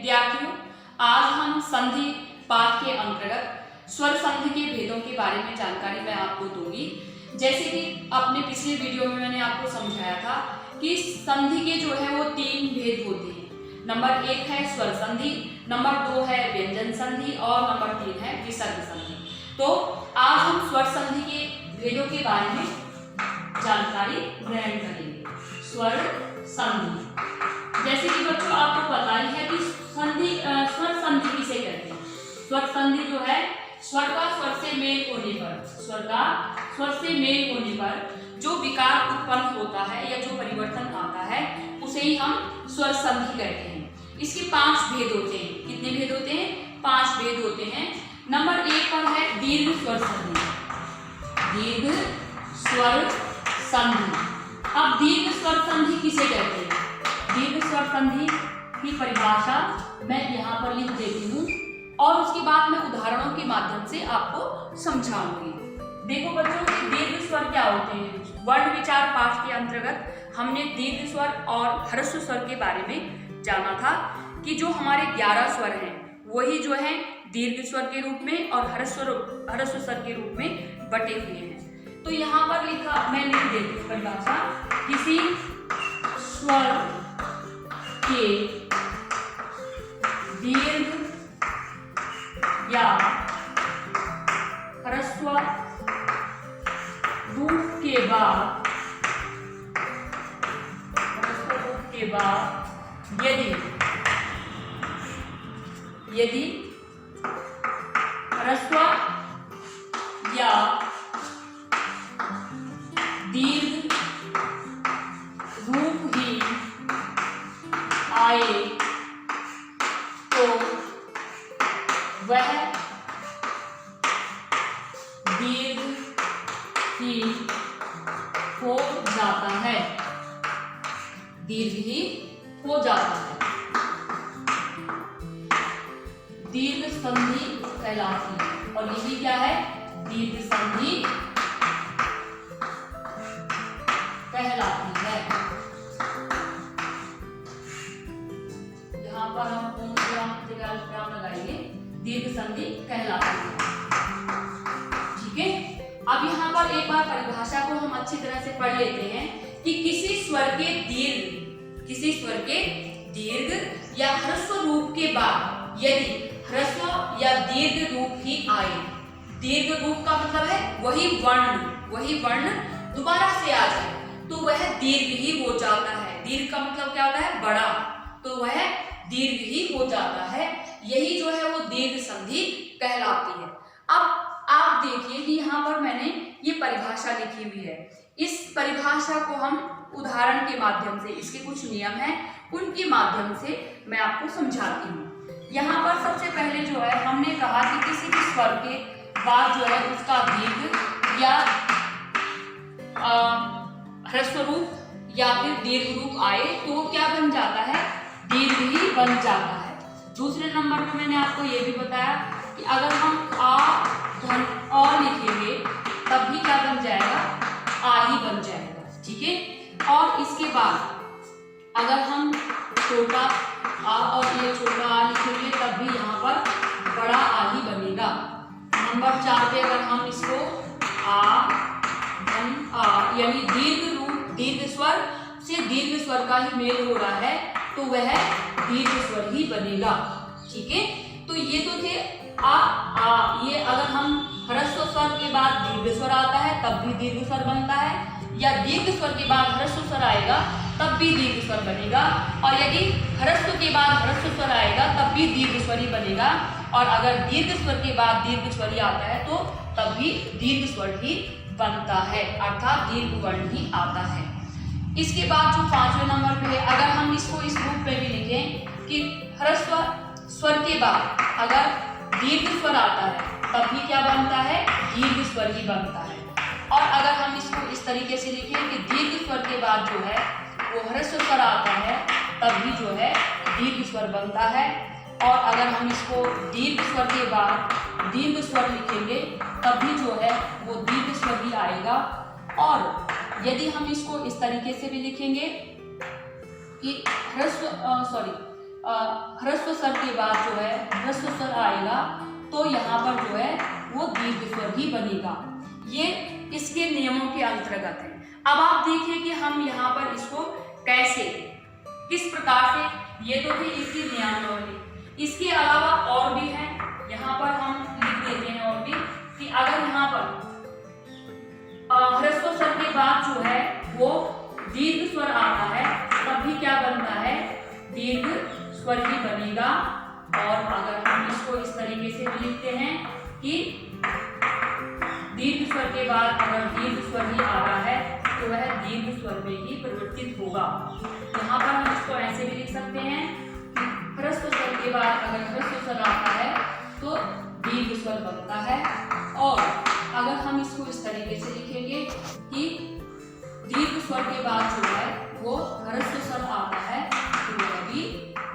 विद्यार्थियों, आज हम संधि पाठ के अंतर्गत स्वर संधि के भेदों के बारे में जानकारी मैं आपको दूंगी। जैसे कि अपने पिछले वीडियो में मैंने आपको समझाया था कि संधि के जो है वो 3 भेद होते हैं। नंबर 1 है स्वर संधि, नंबर 2 है व्यंजन संधि और नंबर 3 है विसर्ग संधि। तो आज हम स्वर संधि के भेदों के बारे में जानकारी ग्रहण करेंगे। स्वर संधि, जैसे कि बच्चों आपको पता ही है कि स्वर संधि किसे कहते हैं। स्वर संधि जो है स्वर का स्वर से मेल होने पर, स्वर का स्वर से मेल होने पर जो विकार उत्पन्न होता है या जो परिवर्तन आता है उसे ही हम स्वर संधि कहते हैं। इसके 5 भेद होते हैं। कितने भेद होते हैं? 5 भेद होते हैं। नंबर 1 पर है दीर्घ स्वर संधि। दीर्घ स्वर संधि। अब दीर्घ स्वर संधि किसे कहते हैं? दीर्घ स्वर संधि की परिभाषा मैं यहाँ पर लिख देती हूँ और उसके बाद मैं उदाहरणों के माध्यम से आपको समझाऊंगी। देखो बच्चों, दीर्घ स्वर क्या होते हैं? वर्ण विचार पाठ के अंतर्गत हमने दीर्घ स्वर और ह्रस्व स्वर के बारे में जाना था कि जो हमारे 11 स्वर हैं वही जो है दीर्घ स्वर के रूप में और ह्रस्व स्वर के रूप में बटे हुए हैं। तो यहाँ पर मैं लिख देती हूँ परिभाषा। किसी स्वर के दीर्घ या ह्रस्व रूप के बाद यदि ह्रस्व या दीर्घ रूप ही आए तो वह दीर्घ ही हो जाता है। दीर्घ ही हो जाता है। दीर्घ संधि कहलाती है। और यही क्या है? दीर्घ संधि कहलाती है। यहाँ पर हम कौन सी विराम लगाएंगे? दीर्घ संधि कहलाती है। ठीक है। अब यहाँ पर एक बार परिभाषा को हम अच्छी तरह से पढ़ लेते हैं कि किसी स्वर के दीर्घ या ह्रस्व रूप के बाद यदि ह्रस्व या दीर्घ रूप ही आए। दीर्घ रूप का मतलब है वही वर्ण दोबारा से आ जाए तो वह दीर्घ ही हो जाता है। दीर्घ का मतलब क्या होता है? बड़ा। तो वह दीर्घ ही हो जाता है। यही जो है वो दीर्घ संधि कहलाती है। अब आप देखिए कि यहाँ पर मैंने ये परिभाषा लिखी हुई है। इस परिभाषा को हम उदाहरण के माध्यम से, इसके कुछ नियम हैं उनके माध्यम से मैं आपको समझाती हूँ। यहाँ पर सबसे पहले जो है हमने कहा कि किसी भी स्वर के बाद जो है उसका दीर्घ या ह्रस्व रूप या फिर दीर्घ रूप आए तो वो क्या बन जाता है? दीर्घ ही बन जाता है। दूसरे नंबर पे मैंने आपको ये भी बताया कि अगर हम आ धन अ लिखेंगे तब भी क्या बन जाएगा? आ ही बन जाएगा। ठीक है। और इसके बाद अगर हम छोटा आ और ये छोटा आ लिखेंगे तब भी यहाँ पर बड़ा आ ही बनेगा। नंबर 4 पे अगर हम इसको आ धन आ यानी दीर्घ स्वर से दीर्घ स्वर का ही मेल हो रहा है तो वह दीर्घ स्वर ही बनेगा। ठीक है। तो ये तो थे आ। ये अगर हम ह्रस्व स्वर के बाद दीर्घ स्वर आता है तब भी दीर्घ स्वर बनता है, या दीर्घ स्वर के बाद ह्रस्व स्वर आएगा तब भी दीर्घ स्वर बनेगा, और यदि ह्रस्व के बाद ह्रस्व स्वर आएगा तब भी दीर्घ स्वर ही बनेगा, और अगर दीर्घ स्वर के बाद दीर्घ स्वर ही आता है तो तब भी दीर्घ स्वर ही बनता है, अर्थात दीर्घ वर्ण ही आता है। इसके बाद जो 5वें नंबर पे है, अगर हम इसको इस रूप में भी लिखें कि ह्रस्व स्वर के बाद अगर दीर्घ स्वर आता है तब भी क्या बनता है? दीर्घ स्वर ही बनता है। और अगर हम इसको इस तरीके से लिखें कि दीर्घ स्वर के बाद जो है वो ह्रस्व स्वर आता है तब भी जो है दीर्घ स्वर बनता है, और अगर हम इसको दीर्घ स्वर के बाद दीर्घ स्वर लिखेंगे तब भी जो है वो दीर्घ स्वर ही आएगा। और यदि हम इसको इस तरीके से भी लिखेंगे कि ह्रस्व स्वर के बाद जो है ह्रस्व स्वर आएगा तो यहाँ पर जो है वो दीर्घ स्वर ही बनेगा। ये इसके नियमों के अंतर्गत है। अब आप देखिए कि हम यहाँ पर इसको कैसे किस प्रकार से, ये तो थी इसकी नियमावली। इसके अलावा और भी है, यहाँ पर हम लिख देते हैं और भी कि अगर यहाँ पर ह्रस्व स्वर के बाद जो है वो दीर्घ स्वर आता है तब भी क्या बनता है, दीर्घ स्वर ही बनेगा। और अगर हम इसको इस तरीके से भी लिखते हैं कि दीर्घ स्वर के बाद अगर दीर्घ स्वर ही आ रहा है तो वह दीर्घ स्वर में ही परिवर्तित होगा। यहाँ पर हम इसको ऐसे भी लिख सकते हैं कि ह्रस्व स्वर के बाद अगर ह्रस्व स्वर आता है तो दीर्घ स्वर बनता है। और अगर हम इसको इस तरीके से लिखेंगे कि दीर्घ स्वर के बाद जो है वो ह्रस्व स्वर आता है तो वह भी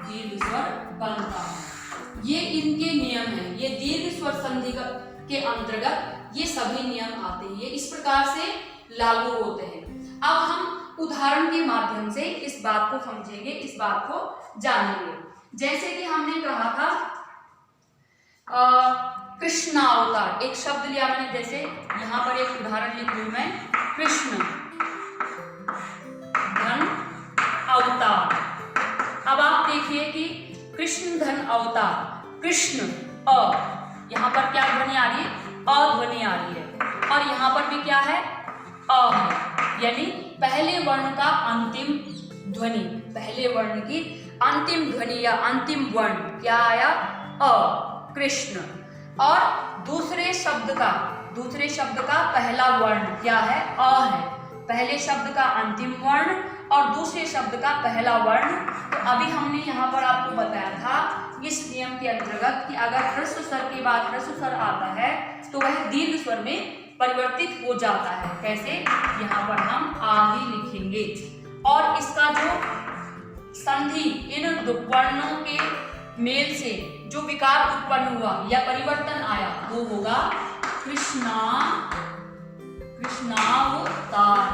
दीर्घ स्वर बनता है। ये इनके नियम हैं। ये दीर्घ स्वर संधि के अंतर्गत ये सभी नियम आते हैं, ये इस प्रकार से लागू होते हैं। अब हम उदाहरण के माध्यम से इस बात को समझेंगे, इस बात को जानेंगे। जैसे कि हमने कहा था कृष्णावतार, एक शब्द लिया मैंने, जैसे यहाँ पर एक उदाहरण लिख लूं मैं, कृष्ण धन अवतार। अब आप देखिए कि कृष्ण धन अवतार, कृष्ण यहाँ पर क्या ध्वनि आ रही है, अ ध्वनि आ रही है। और यहाँ पर भी क्या है, अ है, यानी पहले वर्ण का अंतिम ध्वनि, पहले वर्ण की अंतिम ध्वनि या अंतिम वर्ण क्या आया, अ, कृष्ण। और दूसरे शब्द का पहला वर्ण क्या है, अ है, पहले शब्द का अंतिम वर्ण और दूसरे शब्द का पहला वर्ण। तो अभी हमने यहाँ पर आपको बताया था इस नियम के अंतर्गत कि अगर ह्रस्व स्वर के बाद ह्रस्व स्वर आता है तो वह दीर्घ स्वर में परिवर्तित हो जाता है। कैसे, यहाँ पर हम आ ही लिखेंगे। और इसका जो संधि इन वर्णों के मेल से जो विकार उत्पन्न हुआ या परिवर्तन आया वो होगा कृष्णावतार।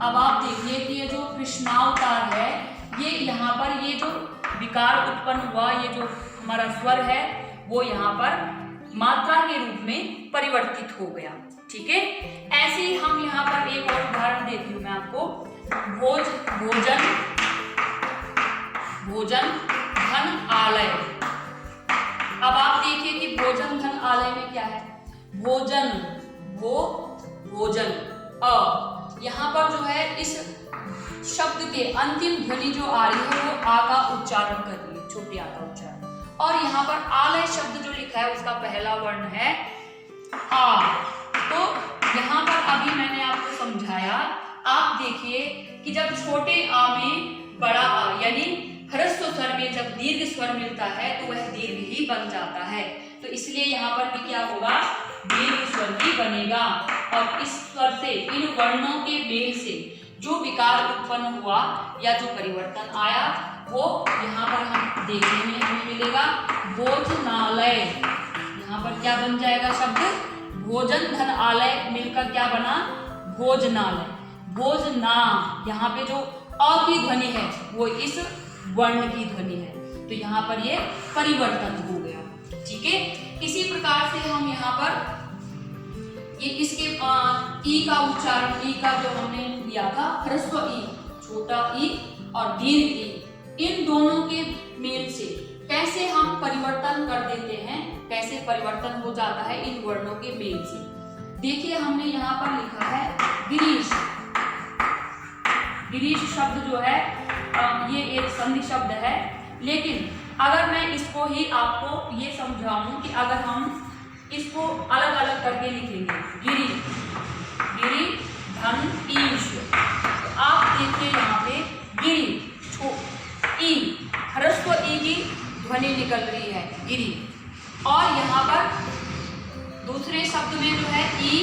अब आप देखिए कि ये जो कृष्णावतार है, ये यहाँ पर ये जो विकार उत्पन्न हुआ, ये जो हमारा स्वर है वो यहाँ पर मात्रा के रूप में परिवर्तित हो गया। ठीक है, ऐसे ही हम यहाँ पर एक और उदाहरण देती हूँ मैं आपको, भोजन धन आलय। अब आप देखिए कि भोजन धन आलय में क्या है, भोजन यहाँ पर जो है इस शब्द के अंतिम ध्वनि जो आ रही है वो आ का उच्चारण कर रही है, छोटे आ का उच्चारण। और यहाँ पर आलय शब्द जो लिखा है उसका पहला वर्ण है आ। तो यहाँ पर अभी मैंने आपको समझाया, आप देखिए कि जब छोटे आ में बड़ा आ यानी ह्रस्व स्वर में जब दीर्घ स्वर मिलता है तो वह दीर्घ ही बन जाता है। तो इसलिए यहाँ पर भी क्या होगा, दीर्घ स्वर ही बनेगा। और इस स्वर से, इन वर्णों के मेल से जो विकार उत्पन्न हुआ या जो परिवर्तन आया वो यहाँ पर हम देखने में हमें मिलेगा भोजनालय। यहाँ पर क्या बन जाएगा शब्द, भोजन धन आलय मिलकर क्या बना, भोजनालय। भोजना, यहाँ पे जो अ की ध्वनि है वो इस वर्ण की ध्वनि है, तो यहाँ पर ये परिवर्तन हो गया। ठीक है, इसी प्रकार से हम यहाँ पर ये इसके ई का उच्चारण, ई का जो हमने लिया था ह्रस्व ई, छोटा ई और दीर्घ ई, इन दोनों के मेल से कैसे हम परिवर्तन कर देते हैं, कैसे परिवर्तन हो जाता है इन वर्णों के मेल से। देखिए हमने यहाँ पर लिखा है गिरीश। गिरीश शब्द जो है ये एक संधि शब्द है, लेकिन अगर मैं इसको ही आपको ये समझाऊं कि अगर हम इसको अलग अलग करके लिखेंगे, गिरी धन ईश, तो आप देखिए यहाँ पे गिरी ई, ह्रस्व ई की ध्वनि निकल रही है गिरी। और यहाँ पर दूसरे शब्द में जो है ई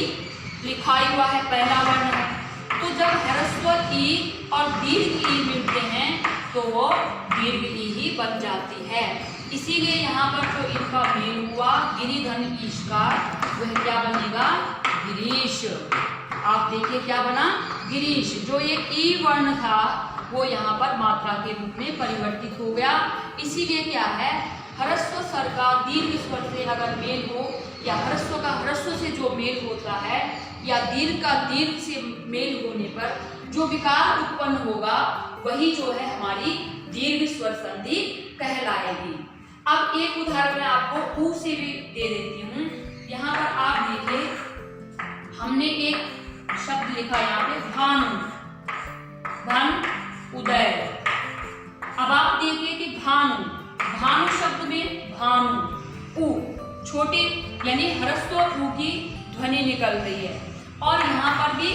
लिखाई हुआ है, पहला वर्ण है। तो जब ह्रस्व ई और दीर्घ ई मिलते हैं तो वो दीर्घ ई ही बन जाती है। इसीलिए यहाँ पर जो इनका मेल हुआ गिरिधन ईश का, वह क्या बनेगा, गिरीश। आप देखिए क्या बना, गिरीश। जो ये ई वर्ण था वो यहाँ पर मात्रा के रूप में परिवर्तित हो गया। इसीलिए क्या है, ह्रस्व स्वर का दीर्घ स्वर से अगर मेल हो, या ह्रस्व का ह्रस्व से जो मेल होता है, या दीर्घ का दीर्घ से मेल होने पर जो विकार उत्पन्न होगा वही जो है हमारी दीर्घ स्वर संधि कहलाएगी। अब एक उदाहरण मैं आपको ऊ से भी दे देती हूँ। यहाँ पर आप देखिए, हमने एक शब्द लिखा यहाँ पे भानु, धन उदय। अब आप देखिए कि भानु, भानु शब्द में भानु, ऊ छोटे यानी ह्रस्व ऊ की ध्वनि निकल रही है, और यहाँ पर भी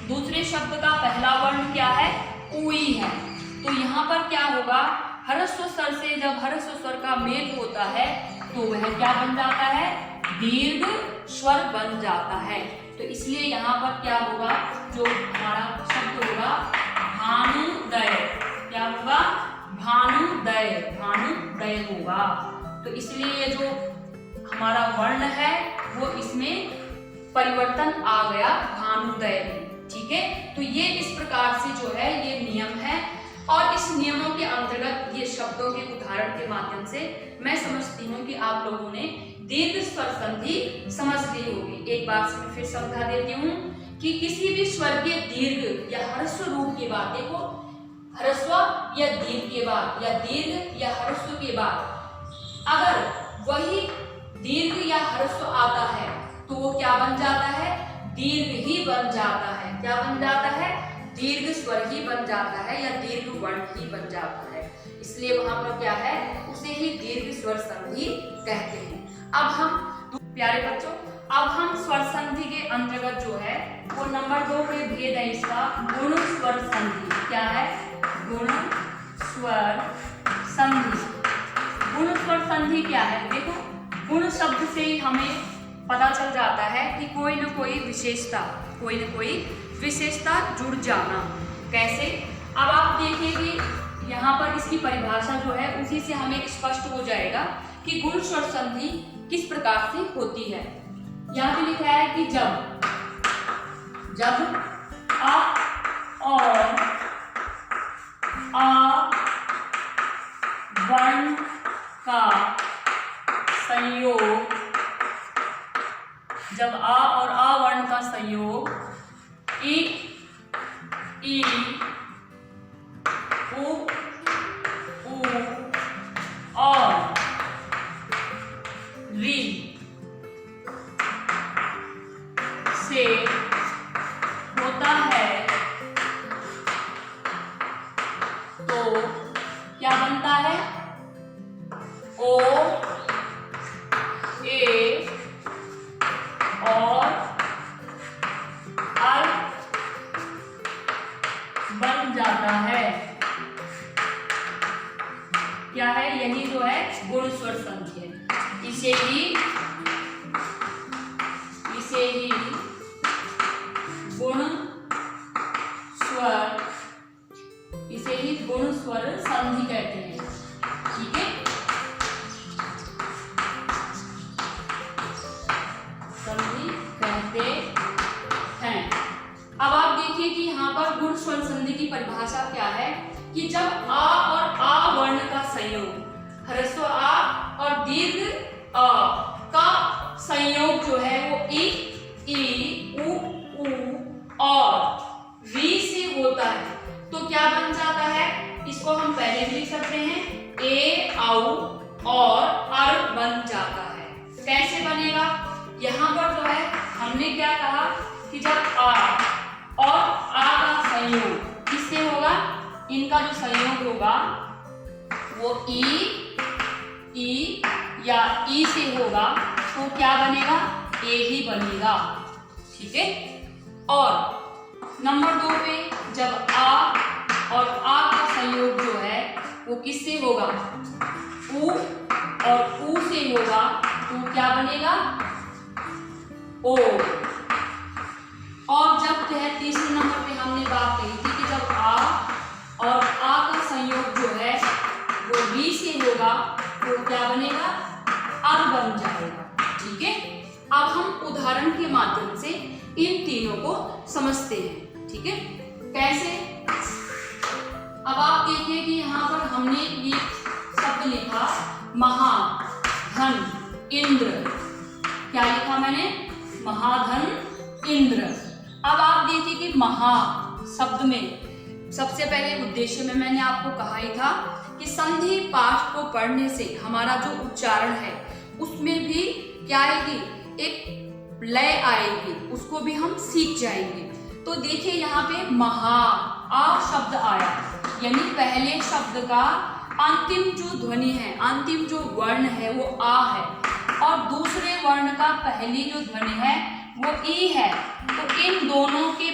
दूसरे शब्द का पहला वर्ण क्या है, ऊई है। तो यहाँ पर क्या होगा, ह्रस्व स्वर से जब ह्रस्व स्वर का मेल होता है तो वह क्या बन जाता है, दीर्घ स्वर बन जाता है। तो इसलिए यहाँ पर क्या होगा, जो हमारा शब्द होगा भानुदय, क्या होगा, भानुदय, भानुदय होगा। तो इसलिए ये जो हमारा वर्ण है वो इसमें परिवर्तन आ गया भानुदय में। ठीक है, तो ये इस प्रकार से जो है ये नियम है, और इस नियमों के अंतर्गत ये शब्दों के उदाहरण के माध्यम से मैं समझती हूँ कि आप लोगों ने दीर्घ स्वर संधि समझ ली होगी। एक बार से फिर समझा देती हूँ कि किसी भी स्वर के दीर्घ या ह्रस्व रूप के बाद, देखो ह्रस्व या दीर्घ के बाद, या दीर्घ या ह्रस्व के बाद अगर वही दीर्घ या ह्रस्व आता है तो वो क्या बन जाता है, दीर्घ ही बन जाता है। क्या बन जाता है, दीर्घ स्वर ही बन जाता है, या दीर्घ वर्ण ही बन जाता है। इसलिए वहां पर क्या है, उसे ही दीर्घ स्वर संधि कहते हैं। अब हम प्यारे बच्चों, अब हम स्वर संधि के अंतर्गत जो है वो नंबर 2 पे भेद है इसका, गुण स्वर संधि। क्या है, गुण स्वर संधि। गुण स्वर संधि क्या है, देखो गुण शब्द से ही हमें पता चल जाता है कि कोई न कोई विशेषता, कोई न कोई विशेषता जुड़ जाना। कैसे, अब आप देखिए कि यहाँ पर इसकी परिभाषा जो है उसी से हमें स्पष्ट हो जाएगा कि गुण स्वर संधि किस प्रकार से होती है। यहाँ पे लिखा है कि जब अ और आ वर्ण का संयोग, जब आ और आ वर्ण का संयोग ई, उ, और री से होता है तो क्या बनता है, ओ, ए और अर बन जाता है। क्या है, यही जो है गुण स्वर संधि है। इसे ही गुण स्वर संधि कहते हैं। ठीक है, संधि कहते हैं। अब आप देखिए कि यहाँ पर गुण स्वर संधि की परिभाषा क्या है कि जब आ और आ वर्ण का संयोग, ह्रस्व आ और दीर्घ अ का संयोग जो है वो ई, उ और री से होता है तो क्या बन जाता है, इसको हम पहले भी लिख सकते हैं, ए, औ और अर बन जाता है। कैसे बनेगा, यहाँ पर जो है हमने क्या कहा कि जब आ और आ का संयोग किससे होगा, इनका जो संयोग होगा वो ई या ई से होगा तो क्या बनेगा, ए ही बनेगा। ठीक है, और नंबर 2 पे जब आ और आ का संयोग जो है वो किससे होगा, उ और उ से होगा तो क्या बनेगा, ओ। और जब जो है तीसरे नंबर पे हमने बात कही थी कि जब आ और आ का संयोग जो है वो री से होगा तो क्या बनेगा, अर बन जाएगा। ठीक है, अब हम उदाहरण के माध्यम से इन तीनों को समझते हैं। ठीक है, कैसे, अब आप देखिए कि यहाँ पर हमने ये शब्द लिखा महाधन इंद्र। क्या लिखा मैंने? महाधन इंद्र। अब आप देखिए कि महा शब्द में सबसे पहले उद्देश्य में मैंने आपको कहा ही था कि संधि पाठ को पढ़ने से हमारा जो उच्चारण है उसमें भी क्या आएगी, एक लय आएगी, उसको भी हम सीख जाएंगे। तो देखिए यहाँ पे महा आ शब्द आया, यानी पहले शब्द का अंतिम जो ध्वनि है, अंतिम जो वर्ण है वो आ है, और दूसरे वर्ण का पहली जो ध्वनि है वो ई है। तो इन दोनों के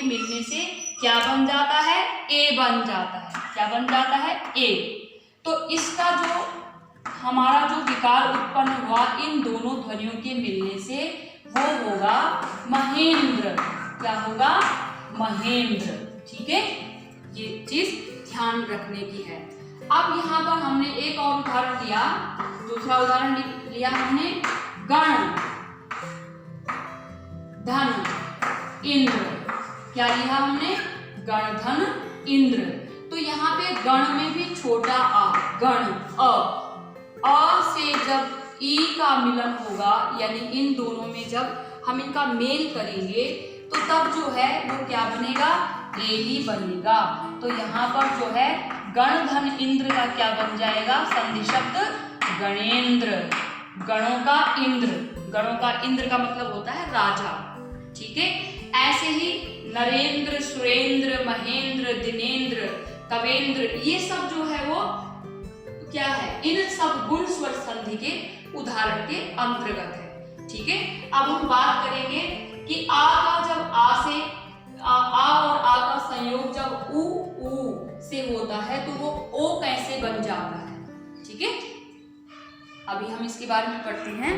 मिलने से क्या बन जाता है? ए बन जाता है। क्या बन जाता है? ए। तो इसका जो हमारा जो विकार उत्पन्न हुआ इन दोनों ध्वनियों के मिलने से वो होगा महेंद्र। क्या होगा? महेंद्र। ठीक है, ये चीज ध्यान रखने की है। अब यहाँ पर हमने एक और उदाहरण लिया, दूसरा उदाहरण लिया हमने गण धन इंद्र। क्या लिया हमने? गण धन इंद्र। तो यहाँ पे गण में भी छोटा आ, गण अ से जब ई का मिलन होगा, यानी इन दोनों में जब हम इनका मेल करेंगे तो तब जो है वो क्या बनेगा? ए ही बनेगा। तो यहाँ पर जो है गण धन इंद्र का क्या बन जाएगा? संधि शब्द गणेंद्र। गणों का इंद्र, गणों का इंद्र का मतलब होता है राजा। ठीक है, ऐसे ही नरेंद्र, सुरेंद्र, महेंद्र, दिनेंद्र, कवेंद्र, ये सब जो है वो क्या है? इन सब गुण स्वर संधि के उदाहरण के अंतर्गत है। ठीक है, अब हम बात करेंगे कि आ का जब आ से आ और आ का संयोग जब उ से होता है तो वो ओ कैसे बन जाता है। ठीक है, अभी हम इसके बारे में पढ़ते हैं।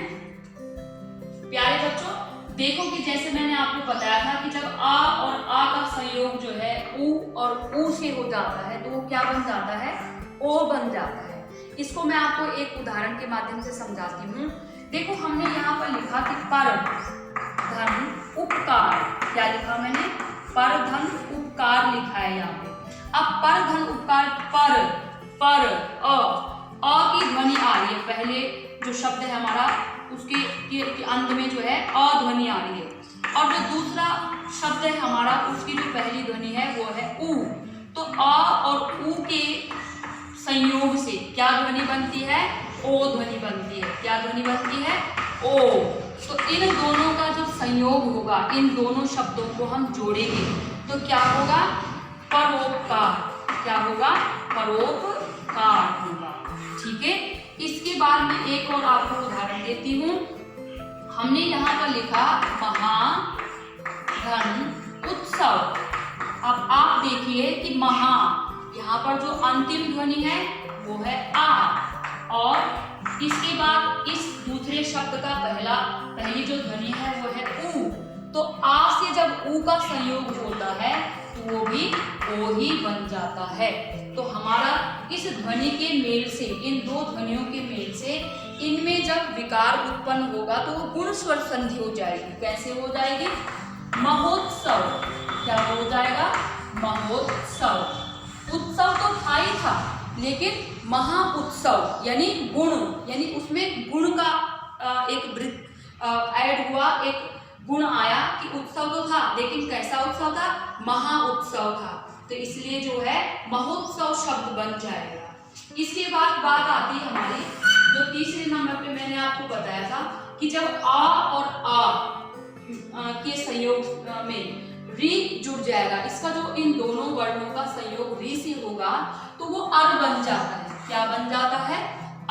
प्यारे बच्चों, देखो कि जैसे मैंने आपको बताया था कि जब आ और आ का संयोग जो है उ और उ से हो जाता है तो वो क्या बन जाता है? ओ बन जाता है। इसको मैं आपको एक उदाहरण के माध्यम से समझाती हूँ। देखो, हमने यहाँ पर लिखा कि पर धन उपकार। क्या लिखा मैंने? पर धन उपकार लिखा है यहाँ पे। अब पर धन उपकार पर अ की ध्वनि आ रही है, पहले जो शब्द है हमारा उसके के अंत में जो है अ ध्वनि आ रही है, और जो दूसरा शब्द है हमारा उसकी जो पहली ध्वनि है वो है उ। तो अ और उ के संयोग से क्या ध्वनि बनती है? ओ ध्वनि बनती है। क्या ध्वनि बनती है? ओ। तो इन दोनों का जब संयोग होगा, इन दोनों शब्दों को हम जोड़ेंगे तो क्या होगा? परोपकार। क्या होगा? परोपकार होगा। ठीक है, इसके बाद में एक और आपको उदाहरण देती हूँ। हमने यहाँ पर लिखा महाधन उत्सव। अब आप देखिए कि महा, यहाँ पर जो अंतिम ध्वनि है वो है आ, और इसके बाद इस दूसरे शब्द का पहली जो ध्वनि है वो है उ। तो आ से जब उ का संयोग होता है तो वो भी ओ ही बन जाता है। तो हमारा इस ध्वनि के मेल से, इन दो ध्वनियों के मेल से इनमें जब विकार उत्पन्न होगा तो वो गुण स्वर संधि हो जाएगी। कैसे हो जाएगी? महोत्सव। क्या हो जाएगा? महोत्सव। उत्सव तो था ही था, लेकिन महा उत्सव यानी गुण, यानी उसमें गुण का एक ऐड हुआ, एक गुण आया कि उत्सव तो था लेकिन कैसा उत्सव था? महा उत्सव था। तो इसलिए जो है महोत्सव शब्द बन जाएगा। इसके बाद बात आती है हमारी जो तीसरे नंबर पे मैंने आपको बताया था कि जब आ और आ के संयोग में री जुड़ जाएगा, इसका जो इन दोनों वर्णों का संयोग री से होगा तो वो अर बन जाता है। क्या बन जाता है?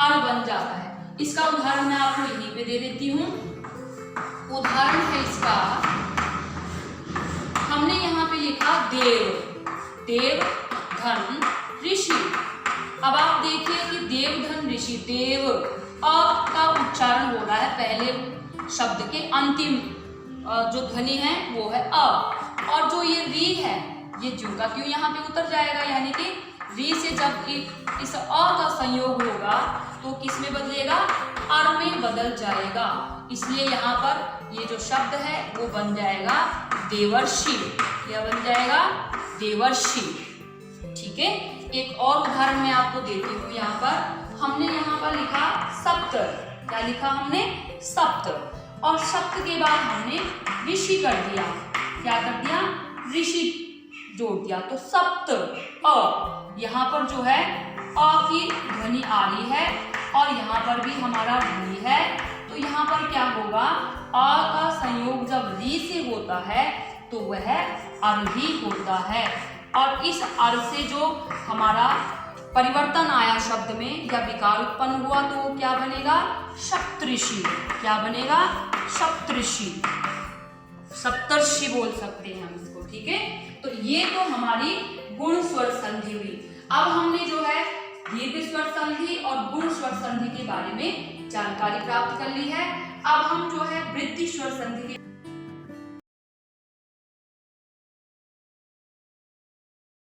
अर बन जाता है। इसका उदाहरण मैं आपको यहीं पे दे देती हूँ। उदाहरण है इसका, हमने यहाँ पे लिखा देव धन ऋषि। अब आप देखिए कि देव धन ऋषि, देव अ का उच्चारण हो रहा है पहले शब्द के अंतिम जो ध्वनि है वो है अ, और जो ये री है ये ज्यों का त्यों यहाँ पे उतर जाएगा, यानी कि री से जब इस अ का संयोग होगा तो किस में बदलेगा? अर में बदल जाएगा। इसलिए यहाँ पर ये जो शब्द है वो बन जाएगा देवर्षि। क्या बन जाएगा? देवर्षि। ठीक है, एक और उदाहरण मैं आपको देती हूँ। यहाँ पर हमने यहाँ पर लिखा सप्त, क्या लिखा हमने? सप्त, और सप्त के बाद हमने ऋषि कर दिया। क्या कर दिया? ऋषि जोड़ दिया, तो सप्त अ। यहाँ पर जो है अ की ध्वनि आ रही है और यहाँ पर भी हमारा ध्वनि है, तो यहाँ पर क्या होगा? अ का संयोग जब री से होता है तो वह अर ही होता है, और इस अर से जो हमारा परिवर्तन आया शब्द में या विकार उत्पन्न हुआ तो वो क्या बनेगा? सप्तऋषि। क्या बनेगा? सप्तऋषि, सप्तर्षि बोल सकते हैं हम इसको। ठीक है, तो ये तो हमारी गुण स्वर संधि हुई। अब हमने जो है दीर्घ स्वर संधि और गुण स्वर संधि के बारे में जानकारी प्राप्त कर ली है। अब हम जो है वृद्धि स्वर संधि के